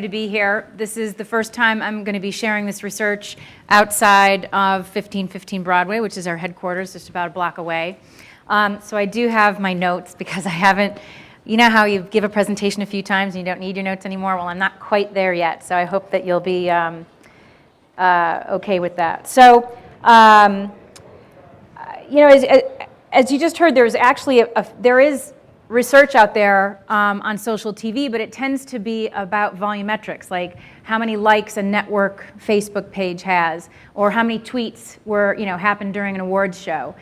To be here. This is the first time I'm going to be sharing this research outside of 1515 Broadway, which is our headquarters, just about a block away. So I do have my notes because I haven't, you know how you give a presentation a few times and you don't need your notes anymore? Well, I'm not quite there yet, so I hope that you'll be okay with that. So, you know, as you just heard, there's actually there is research out there on social TV, but it tends to be about volumetrics, like how many likes a network Facebook page has, or how many tweets happened during an awards show.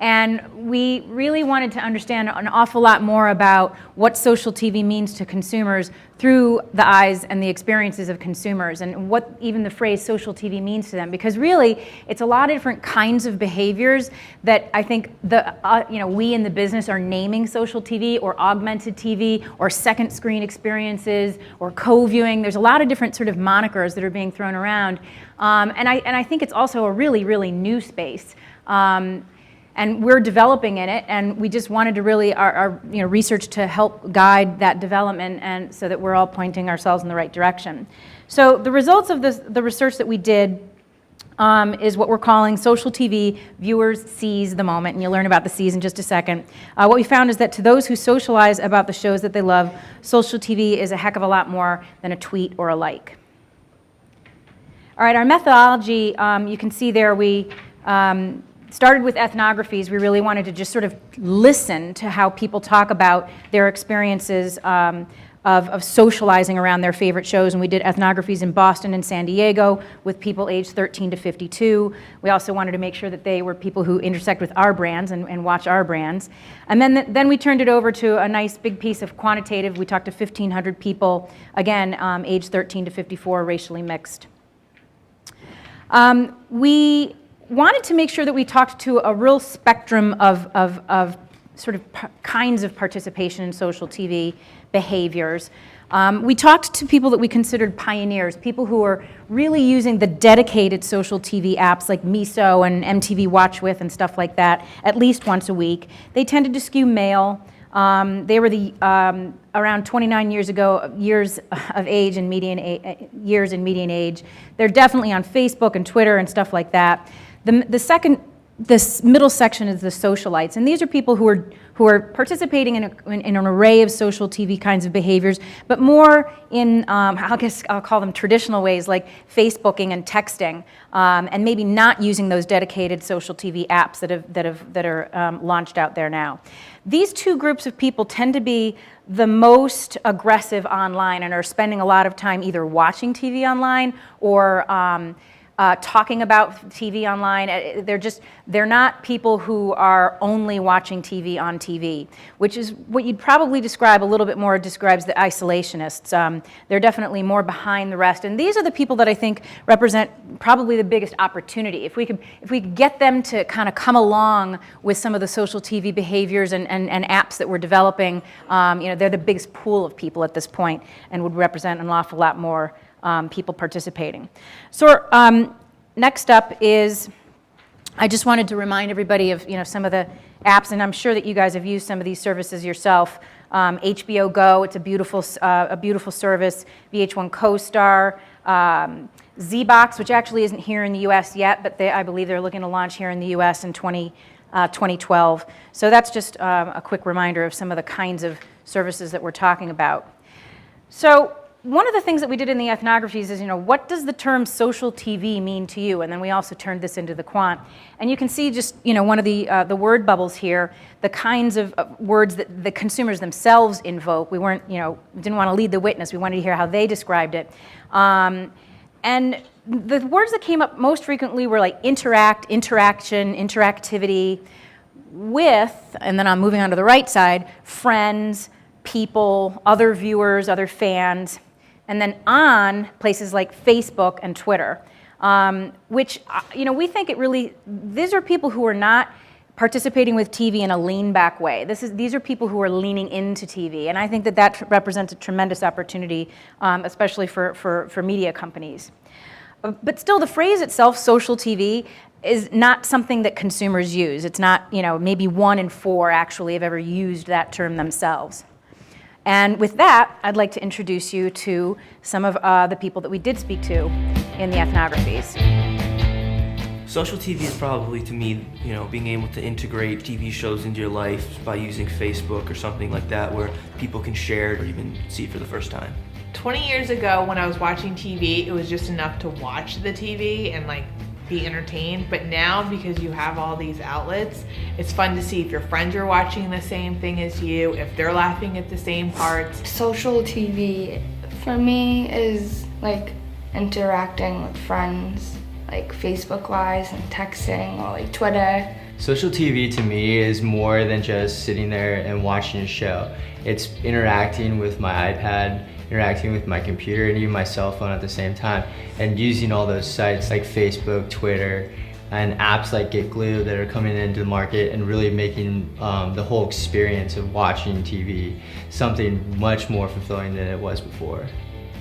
And we really wanted to understand an awful lot more about what social TV means to consumers through the eyes and the experiences of consumers, and what even the phrase social TV means to them. Because really, it's a lot of different kinds of behaviors that I think we in the business are naming social TV, or augmented TV, or second screen experiences, or co-viewing. There's a lot of different sort of monikers that are being thrown around, and I think it's also a really, really new space. And we're developing in it, and we just wanted to really our research to help guide that development, and so that we're all pointing ourselves in the right direction. So the results of the research that we did is what we're calling social TV viewers seize the moment, and you'll learn about the C's in just a second. What we found is that to those who socialize about the shows that they love, social TV is a heck of a lot more than a tweet or a like. All right, our methodology, you can see there we started with ethnographies. We really wanted to just sort of listen to how people talk about their experiences of socializing around their favorite shows, and we did ethnographies in Boston and San Diego with people aged 13 to 52. We also wanted to make sure that they were people who intersect with our brands and watch our brands. And then we turned it over to a nice big piece of quantitative. We talked to 1,500 people, again, aged 13 to 54, racially mixed. We wanted to make sure that we talked to a real spectrum of sort of kinds of participation in social TV behaviors. We talked to people that we considered pioneers, people who are really using the dedicated social TV apps like Miso and MTV Watch With and stuff like that at least once a week. They tended to skew male. They were around 29 years of age and years in median age. They're definitely on Facebook and Twitter and stuff like that. This middle section is the socialites, and these are people who are participating in an array of social TV kinds of behaviors, but more in I guess I'll call them traditional ways, like Facebooking and texting, and maybe not using those dedicated social TV apps that are launched out there now. These two groups of people tend to be the most aggressive online and are spending a lot of time either watching TV online or talking about TV online. They're not people who are only watching TV on TV, which is what you'd probably describe a little bit more describes the isolationists. They're definitely more behind the rest, and these are the people that I think represent probably the biggest opportunity. If we could get them to kind of come along with some of the social TV behaviors and apps that we're developing, they're the biggest pool of people at this point and would represent an awful lot more people participating. So next up is, I just wanted to remind everybody of some of the apps, and I'm sure that you guys have used some of these services yourself. HBO Go, it's a beautiful service. VH1 Co-Star, ZBox, which actually isn't here in the U.S. yet, but I believe they're looking to launch here in the U.S. in 2012. So that's just a quick reminder of some of the kinds of services that we're talking about. So one of the things that we did in the ethnographies is, what does the term social TV mean to you? And then we also turned this into the quant. And you can see just, one of the word bubbles here, the kinds of words that the consumers themselves invoke. We weren't, didn't want to lead the witness. We wanted to hear how they described it. And the words that came up most frequently were like interact, interaction, interactivity, with, and then I'm moving on to the right side, friends, people, other viewers, other fans. And then on places like Facebook and Twitter, which, we think these are people who are not participating with TV in a lean-back way. These are people who are leaning into TV, and I think that represents a tremendous opportunity, especially for media companies. But still, the phrase itself, social TV, is not something that consumers use. It's not, maybe 1 in 4 actually have ever used that term themselves. And with that, I'd like to introduce you to some of the people that we did speak to in the ethnographies. Social TV is probably, to me, being able to integrate TV shows into your life by using Facebook or something like that, where people can share it or even see it for the first time. 20 years ago, when I was watching TV, it was just enough to watch the TV and be entertained. But now, because you have all these outlets, it's fun to see if your friends are watching the same thing as you, if they're laughing at the same parts. Social TV for me is interacting with friends, Facebook-wise and texting or Twitter. Social TV to me is more than just sitting there and watching a show. It's interacting with my iPad, interacting with my computer, and even my cell phone at the same time, and using all those sites like Facebook, Twitter, and apps like Get Glue that are coming into the market and really making the whole experience of watching TV something much more fulfilling than it was before.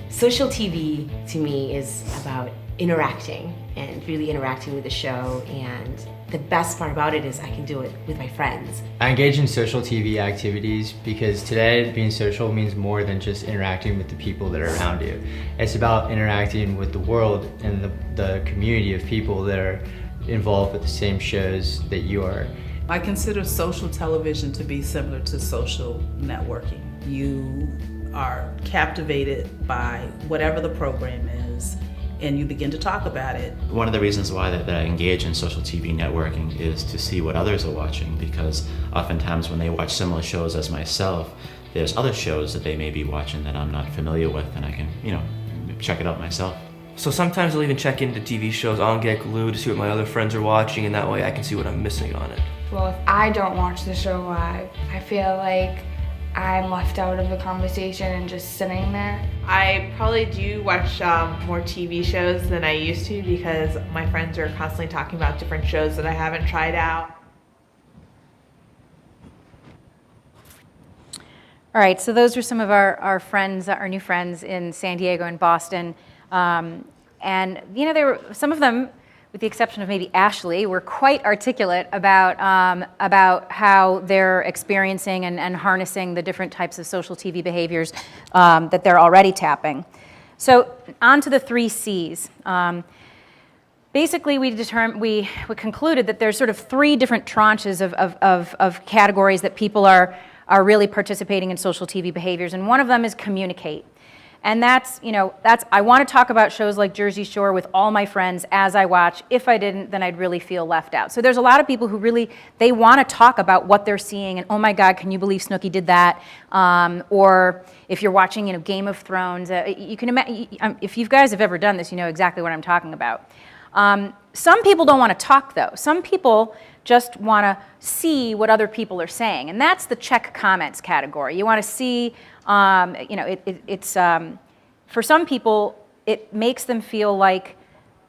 Social TV to me is about interacting and really interacting with the show, and the best part about it is I can do it with my friends. I engage in social TV activities because today being social means more than just interacting with the people that are around you. It's about interacting with the world and the community of people that are involved with the same shows that you are. I consider social television to be similar to social networking. You are captivated by whatever the program is, and you begin to talk about it. One of the reasons why that I engage in social TV networking is to see what others are watching, because oftentimes when they watch similar shows as myself, there's other shows that they may be watching that I'm not familiar with, and I can, check it out myself. So sometimes I'll even check into TV shows on Get Glue to see what my other friends are watching, and that way I can see what I'm missing on it. Well, if I don't watch the show live, I feel like I'm left out of the conversation and just sitting there. I probably do watch more TV shows than I used to because my friends are constantly talking about different shows that I haven't tried out. All right, so those are some of our friends, our new friends in San Diego and Boston. And there were some of them, with the exception of maybe Ashley, were quite articulate about how they're experiencing and harnessing the different types of social TV behaviors that they're already tapping. So on to the 3 C's. Basically, we concluded that there's sort of 3 different tranches of categories that people are really participating in social TV behaviors, and one of them is communicate. And that's I want to talk about shows like Jersey Shore with all my friends as I watch. If I didn't, then I'd really feel left out. So there's a lot of people who they want to talk about what they're seeing, and oh my God, can you believe Snooki did that? Or if you're watching, Game of Thrones, you can imagine, if you guys have ever done this, you know exactly what I'm talking about. Some people don't want to talk though. Some people just want to see what other people are saying, and that's the check comments category. You want to see, for some people, it makes them feel like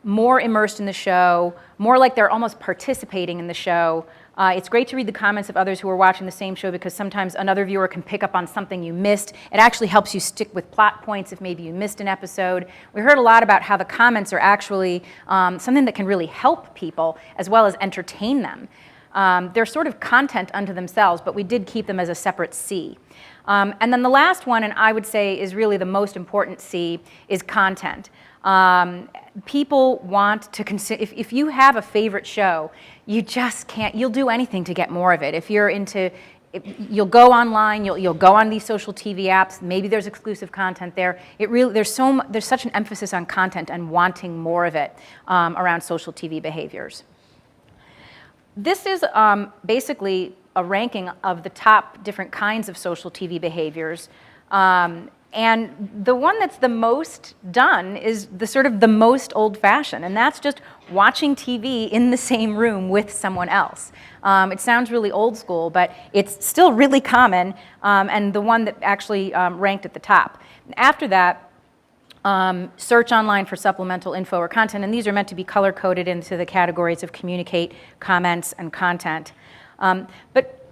more immersed in the show, more like they're almost participating in the show. It's great to read the comments of others who are watching the same show because sometimes another viewer can pick up on something you missed. It actually helps you stick with plot points if maybe you missed an episode. We heard a lot about how the comments are actually something that can really help people as well as entertain them. They're sort of content unto themselves, but we did keep them as a separate C. And then the last one, and I would say is really the most important C, is content. People want to consider, if you have a favorite show, you just can't, you'll do anything to get more of it. If you're into, you'll go online, you'll go on these social TV apps, maybe there's exclusive content there. There's such an emphasis on content and wanting more of it around social TV behaviors. This is basically a ranking of the top different kinds of social TV behaviors. And the one that's the most done is the most old-fashioned, and that's just watching TV in the same room with someone else. It sounds really old school, but it's still really common, and the one that actually ranked at the top. After that, search online for supplemental info or content, and these are meant to be color-coded into the categories of communicate, comments, and content.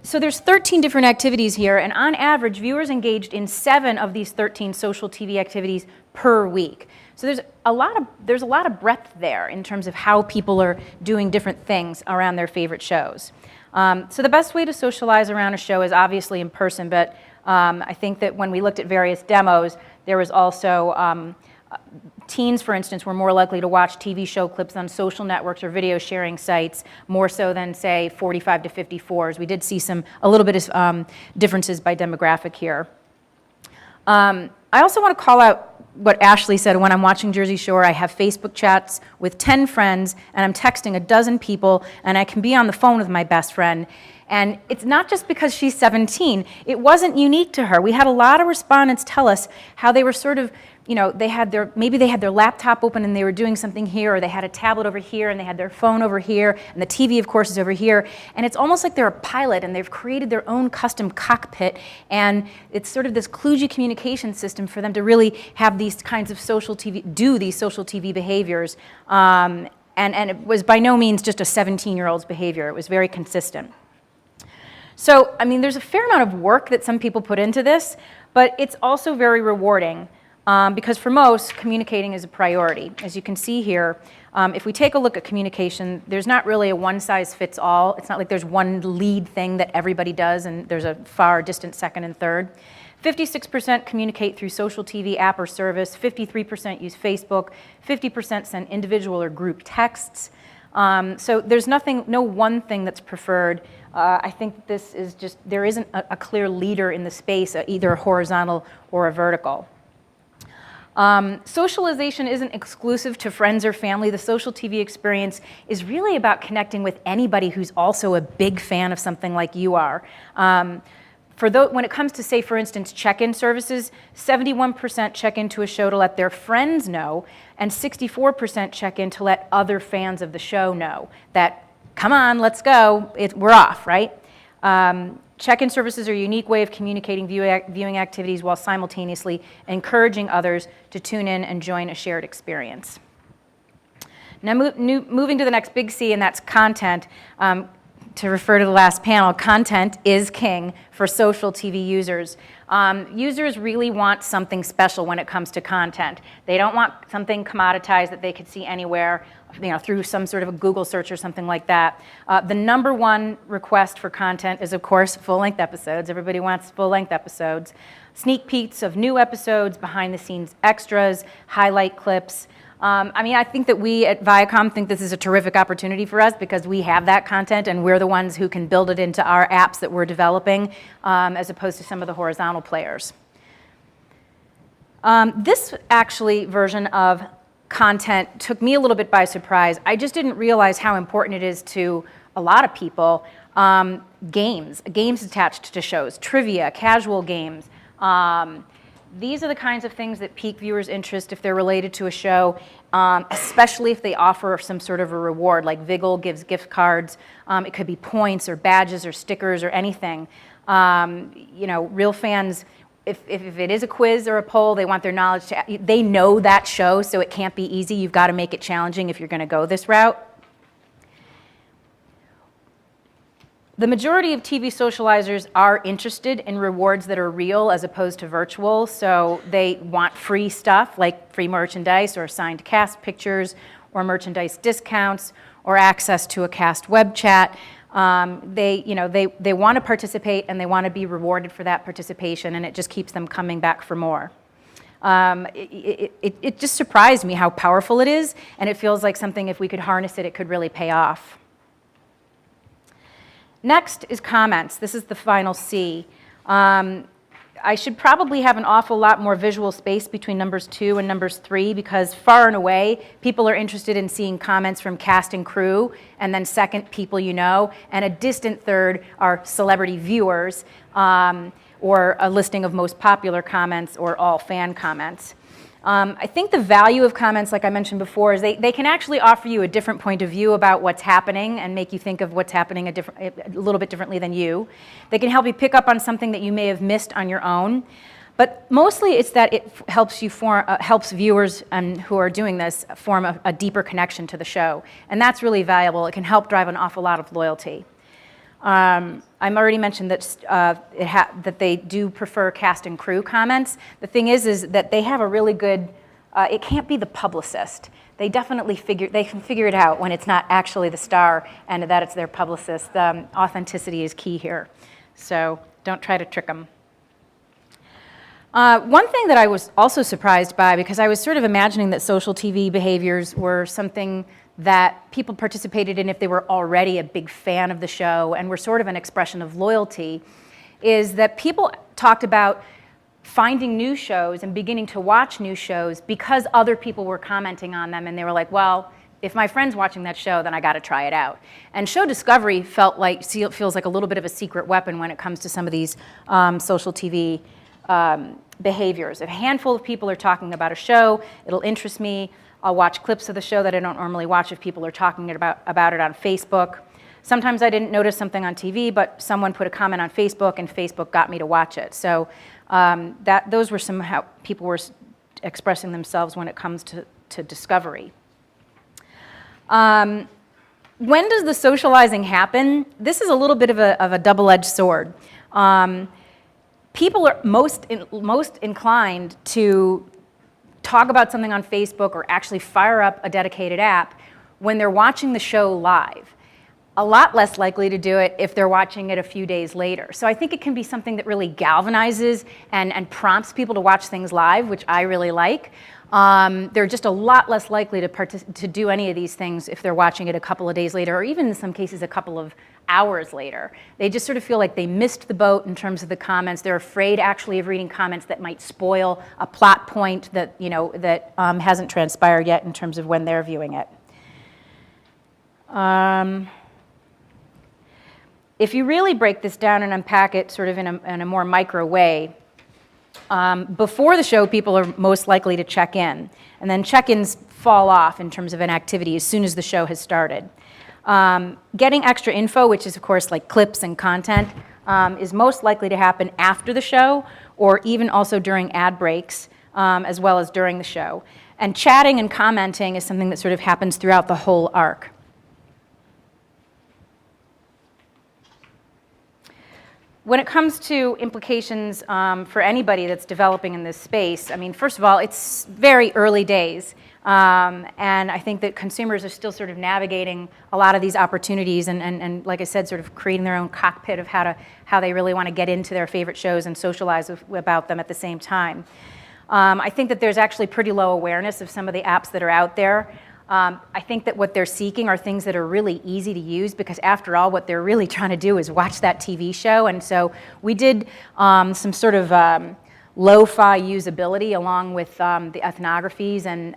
So there's 13 different activities here, and on average, viewers engaged in 7 of these 13 social TV activities per week. So there's a lot of breadth there in terms of how people are doing different things around their favorite shows. So the best way to socialize around a show is obviously in person, but I think that when we looked at various demos, there was also teens, for instance, were more likely to watch TV show clips on social networks or video sharing sites more so than, say, 45 to 54s. We did see a little bit of differences by demographic here. I also want to call out what Ashley said. When I'm watching Jersey Shore, I have Facebook chats with 10 friends, and I'm texting a dozen people, and I can be on the phone with my best friend. And it's not just because she's 17. It wasn't unique to her. We had a lot of respondents tell us how they were sort of, maybe they had their laptop open and they were doing something here, or they had a tablet over here and they had their phone over here, and the TV, of course, is over here. And it's almost like they're a pilot and they've created their own custom cockpit, and it's sort of this kludgy communication system for them to really have these kinds of do these social TV behaviors. And it was by no means just a 17-year-old's behavior. It was very consistent. So, I mean, there's a fair amount of work that some people put into this, but it's also very rewarding because for most, communicating is a priority. As you can see here, if we take a look at communication, there's not really a one-size-fits-all. It's not like there's one lead thing that everybody does and there's a far distant second and third. 56% communicate through social TV app or service, 53% use Facebook, 50% send individual or group texts. So there's no one thing that's preferred. I think this is just, there isn't a clear leader in the space, either a horizontal or a vertical. Socialization isn't exclusive to friends or family. The social TV experience is really about connecting with anybody who's also a big fan of something like you are. When it comes to, say, for instance, check-in services, 71% check into a show to let their friends know, and 64% check in to let other fans of the show know that, come on, let's go, we're off, right? Check-in services are a unique way of communicating viewing activities while simultaneously encouraging others to tune in and join a shared experience. Now, moving to the next big C, and that's content. To refer to the last panel, content is king for social TV users. Users really want something special when it comes to content. They don't want something commoditized that they could see anywhere, through some sort of a Google search or something like that. The number one request for content is, of course, full-length episodes. Everybody wants full-length episodes. Sneak peeks of new episodes, behind-the-scenes extras, highlight clips. I think that we at Viacom think this is a terrific opportunity for us because we have that content and we're the ones who can build it into our apps that we're developing as opposed to some of the horizontal players. This actually version of content took me a little bit by surprise. I just didn't realize how important it is to a lot of people. Games attached to shows, trivia, casual games. These are the kinds of things that pique viewers' interest if they're related to a show, especially if they offer some sort of a reward, like Vigil gives gift cards. It could be points or badges or stickers or anything. Real fans, if it is a quiz or a poll, they want their knowledge they know that show, so it can't be easy. You've got to make it challenging if you're going to go this route. The majority of TV socializers are interested in rewards that are real as opposed to virtual, so they want free stuff like free merchandise or signed cast pictures or merchandise discounts or access to a cast web chat. They want to participate and they want to be rewarded for that participation, and it just keeps them coming back for more. It just surprised me how powerful it is, and it feels like something, if we could harness it, it could really pay off. Next is comments. This is the final C. I should probably have an awful lot more visual space between numbers 2 and numbers 3 because far and away, people are interested in seeing comments from cast and crew, and then second, people you know, and a distant third are celebrity viewers, or a listing of most popular comments or all fan comments. I think the value of comments, like I mentioned before, is they can actually offer you a different point of view about what's happening and make you think of what's happening a little bit differently than you. They can help you pick up on something that you may have missed on your own. But mostly it's that it helps viewers who are doing this form a deeper connection to the show. And that's really valuable. It can help drive an awful lot of loyalty. I've already mentioned that that they do prefer cast and crew comments. The thing is that they have a really good. It can't be the publicist. They definitely can figure it out when it's not actually the star and that it's their publicist. Authenticity is key here, so don't try to trick them. One thing that I was also surprised by, because I was sort of imagining that social TV behaviors were something that people participated in if they were already a big fan of the show and were sort of an expression of loyalty, is that people talked about finding new shows and beginning to watch new shows because other people were commenting on them, and they were like, well, if my friend's watching that show, then I got to try it out. And show discovery feels like a little bit of a secret weapon when it comes to some of these social TV behaviors. If a handful of people are talking about a show, it'll interest me. I'll watch clips of the show that I don't normally watch if people are talking about it on Facebook. Sometimes I didn't notice something on TV, but someone put a comment on Facebook, and Facebook got me to watch it. So those were some how people were expressing themselves when it comes to discovery. When does the socializing happen? This is a little bit of a double-edged sword. People are most inclined to talk about something on Facebook or actually fire up a dedicated app when they're watching the show live. A lot less likely to do it if they're watching it a few days later. So I think it can be something that really galvanizes and prompts people to watch things live, which I really like. They're just a lot less likely to do any of these things if they're watching it a couple of days later, or even in some cases a couple of hours later. They just sort of feel like they missed the boat in terms of the comments. They're afraid actually of reading comments that might spoil a plot point that hasn't transpired yet in terms of when they're viewing it. If you really break this down and unpack it sort of in a more micro way, before the show, people are most likely to check in, and then check-ins fall off in terms of an activity as soon as the show has started. Getting extra info, which is of course like clips and content, is most likely to happen after the show, or even also during ad breaks, as well as during the show. And chatting and commenting is something that sort of happens throughout the whole arc. When it comes to implications for anybody that's developing in this space, I mean, first of all, it's very early days. And I think that consumers are still sort of navigating a lot of these opportunities and like I said, sort of creating their own cockpit of how they really want to get into their favorite shows and socialize about them at the same time. I think that there's actually pretty low awareness of some of the apps that are out there. I think that what they're seeking are things that are really easy to use, because after all, what they're really trying to do is watch that TV show. And so we did some sort of lo-fi usability along with the ethnographies, and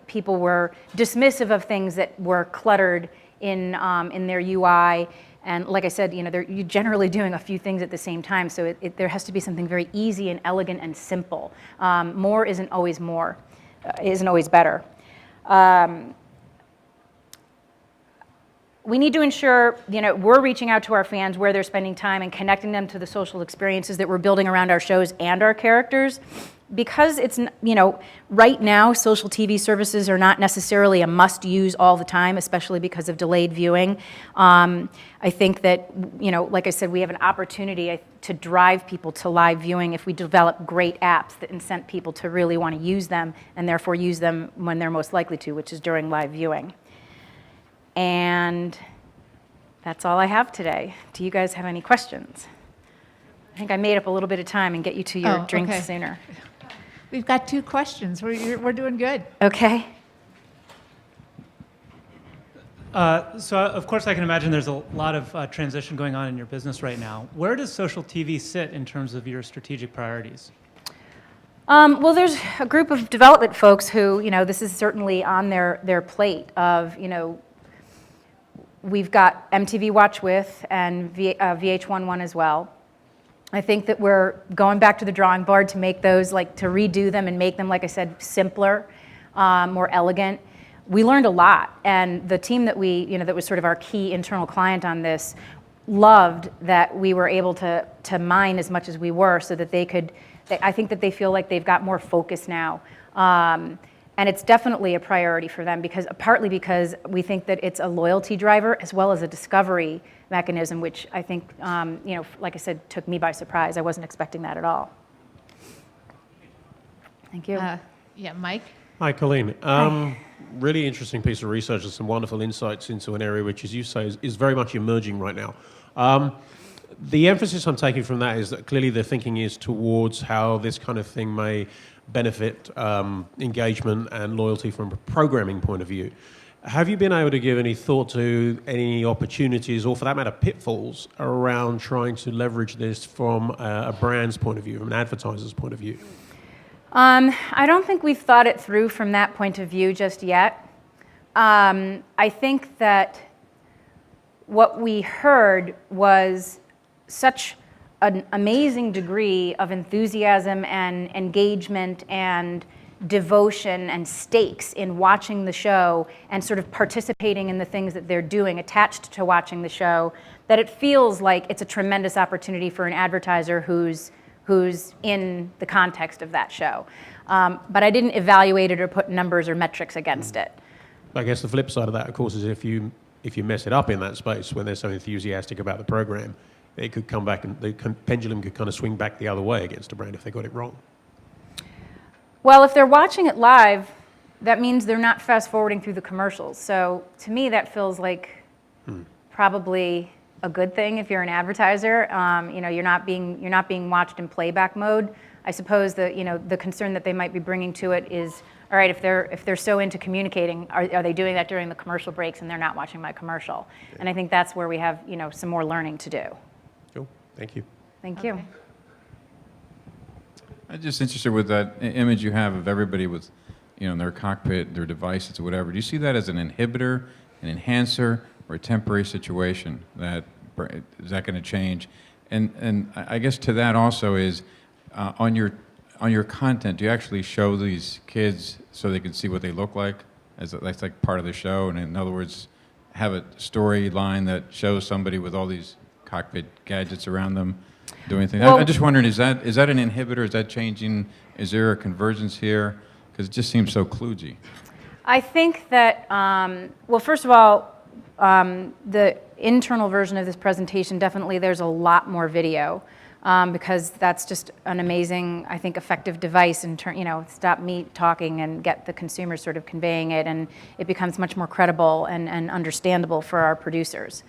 people were dismissive of things that were cluttered in their UI. And like I said, you're generally doing a few things at the same time, so there has to be something very easy and elegant and simple. More isn't always better. We need to ensure, we're reaching out to our fans where they're spending time and connecting them to the social experiences that we're building around our shows and our characters. Because it's, right now, social TV services are not necessarily a must-use all the time, especially because of delayed viewing. I think that, like I said, we have an opportunity to drive people to live viewing if we develop great apps that incent people to really want to use them, and therefore use them when they're most likely to, which is during live viewing. And that's all I have today. Do you guys have any questions? I think I made up a little bit of time and get you to your drinks sooner. We've got 2 questions. We're doing good. Okay. So, of course, I can imagine there's a lot of transition going on in your business right now. Where does social TV sit in terms of your strategic priorities? Well, there's a group of development folks who, this is certainly on their plate of, we've got MTV Watch With and VH1 One as well. I think that we're going back to the drawing board to make those, to redo them and make them, like I said, simpler, more elegant. We learned a lot, and the team that that was sort of our key internal client on this loved that we were able to mine as much as we were, so that I think that they feel like they've got more focus now. And it's definitely a priority for them, partly because we think that it's a loyalty driver as well as a discovery mechanism, which I think, like I said, took me by surprise. I wasn't expecting that at all. Thank you. Yeah, Mike? Hi, Colleen. Really interesting piece of research and some wonderful insights into an area which, as you say, is very much emerging right now. the emphasis I'm taking from that is that clearly the thinking is towards how this kind of thing may benefit engagement and loyalty from a programming point of view. Have you been able to give any thought to any opportunities, or for that matter, pitfalls around trying to leverage this from a brand's point of view, from an advertiser's point of view? I don't think we've thought it through from that point of view just yet. I think that what we heard was such an amazing degree of enthusiasm and engagement and devotion and stakes in watching the show and sort of participating in the things that they're doing attached to watching the show, that it feels like it's a tremendous opportunity for an advertiser who's in the context of that show. But I didn't evaluate it or put numbers or metrics against it. I guess the flip side of that, of course, is if you mess it up in that space when they're so enthusiastic about the program, it could come back and the pendulum could kind of swing back the other way against a brand if they got it wrong. Well, if they're watching it live, that means they're not fast forwarding through the commercials. So to me, that feels like probably a good thing if you're an advertiser. You're not being watched in playback mode. I suppose the concern that they might be bringing to it is, all right, if they're so into communicating, are they doing that during the commercial breaks and they're not watching my commercial? Yeah. And I think that's where we have some more learning to do. Cool. Thank you. Thank you. I'm just interested with that image you have of everybody with, their cockpit, their devices, or whatever. Do you see that as an inhibitor, an enhancer, or a temporary situation? Is that going to change? And I guess to that also is on your content. Do you actually show these kids so they can see what they look like? That's like part of the show. And in other words, have a storyline that shows somebody with all these cockpit gadgets around them. Do anything? I'm just wondering, is that an inhibitor? Is that changing? Is there a convergence here? Because it just seems so kludgy. I think that, well, first of all, the internal version of this presentation, definitely there's a lot more video because that's just an amazing, I think, effective device in stop me talking and get the consumer sort of conveying it, and it becomes much more credible and understandable for our producers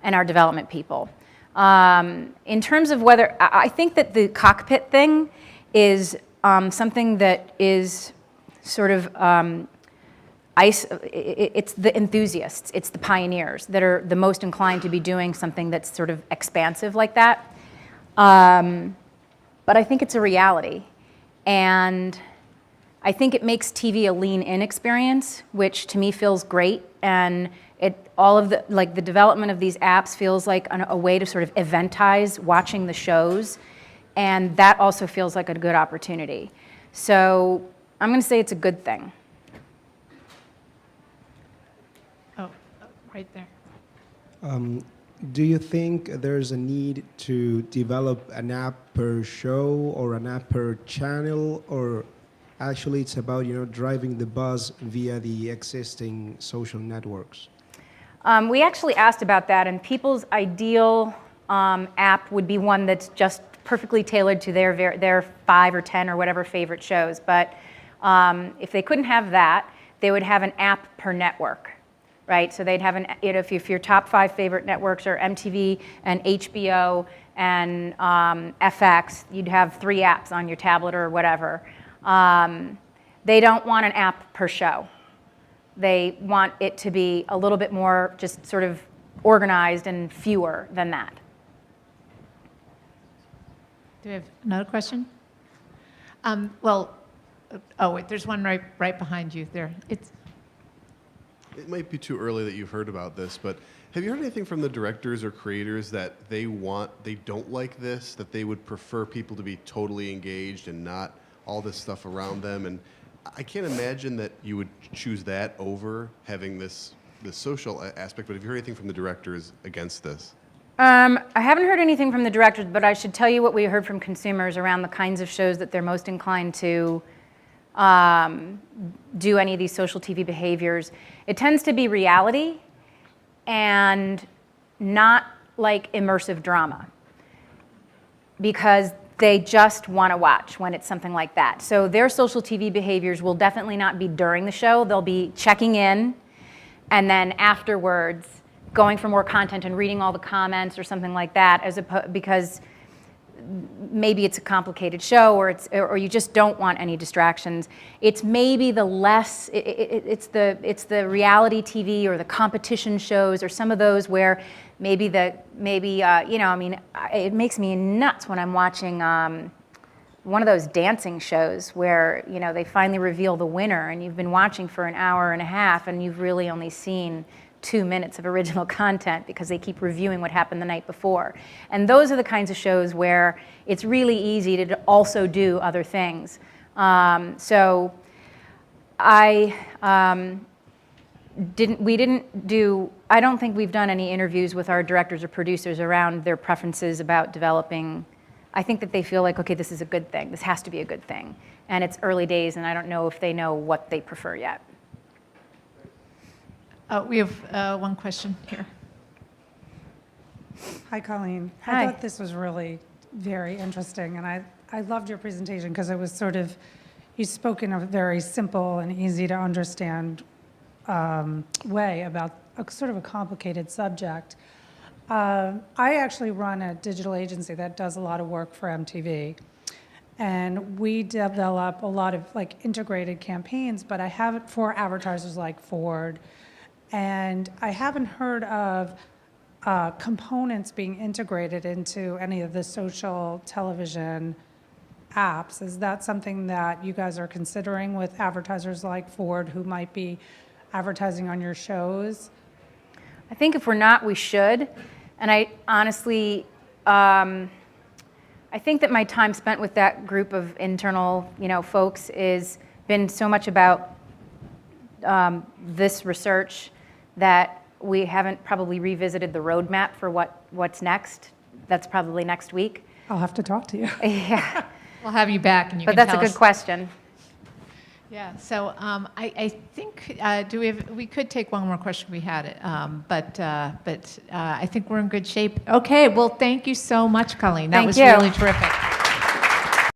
and our development people. In terms of whether, I think that the cockpit thing is something that is sort of, it's the enthusiasts, it's the pioneers that are the most inclined to be doing something that's sort of expansive like that. But I think it's a reality. And I think it makes TV a lean-in experience, which to me feels great. And all of the development of these apps feels like a way to sort of eventize watching the shows, and that also feels like a good opportunity. So I'm going to say it's a good thing. Oh, right there. Do you think there's a need to develop an app per show or an app per channel, or actually it's about driving the buzz via the existing social networks? We actually asked about that, and people's ideal app would be one that's just perfectly tailored to their 5 or 10 or whatever favorite shows. But if they couldn't have that, they would have an app per network, right? So they'd have if your top 5 favorite networks are MTV and HBO and FX, you'd have 3 apps on your tablet or whatever. They don't want an app per show. They want it to be a little bit more just sort of organized and fewer than that. Do we have another question? Wait, there's one right behind you there. It might be too early that you've heard about this, but have you heard anything from the directors or creators that they don't like this, that they would prefer people to be totally engaged and not all this stuff around them? And I can't imagine that you would choose that over having this social aspect, but have you heard anything from the directors against this? I haven't heard anything from the directors, but I should tell you what we heard from consumers around the kinds of shows that they're most inclined to do any of these social TV behaviors. It tends to be reality and not like immersive drama, because they just want to watch when it's something like that. So their social TV behaviors will definitely not be during the show. They'll be checking in, and then afterwards going for more content and reading all the comments or something like that, because maybe it's a complicated show, or you just don't want any distractions. It's maybe the less, it's the reality TV or the competition shows or some of those where maybe it makes me nuts when I'm watching one of those dancing shows where they finally reveal the winner, and you've been watching for an hour and a half and you've really only seen 2 minutes of original content because they keep reviewing what happened the night before. And those are the kinds of shows where it's really easy to also do other things. So I I don't think we've done any interviews with our directors or producers around their preferences about developing. I think that they feel like, okay, this is a good thing. This has to be a good thing. And it's early days, and I don't know if they know what they prefer yet. We have one question here. Hi, Colleen. Hi. I thought this was really very interesting, and I loved your presentation because it was sort of, you spoke in a very simple and easy to understand way about sort of a complicated subject. I actually run a digital agency that does a lot of work for MTV. And we develop a lot of integrated campaigns, but I haven't for advertisers like Ford. And I haven't heard of components being integrated into any of the social television apps. Is that something that you guys are considering with advertisers like Ford who might be advertising on your shows? I think if we're not, we should. And I honestly, I think that my time spent with that group of internal, folks is been so much about this research that we haven't probably revisited the roadmap for what's next. That's probably next week. I'll have to talk to you. Yeah. We'll have you back, and you But can that's a tell good us. question. Yeah. So I think we could take one more question. We had it, but I think we're in good shape. Okay. Well, thank you so much, Colleen. That Thank was you. really terrific.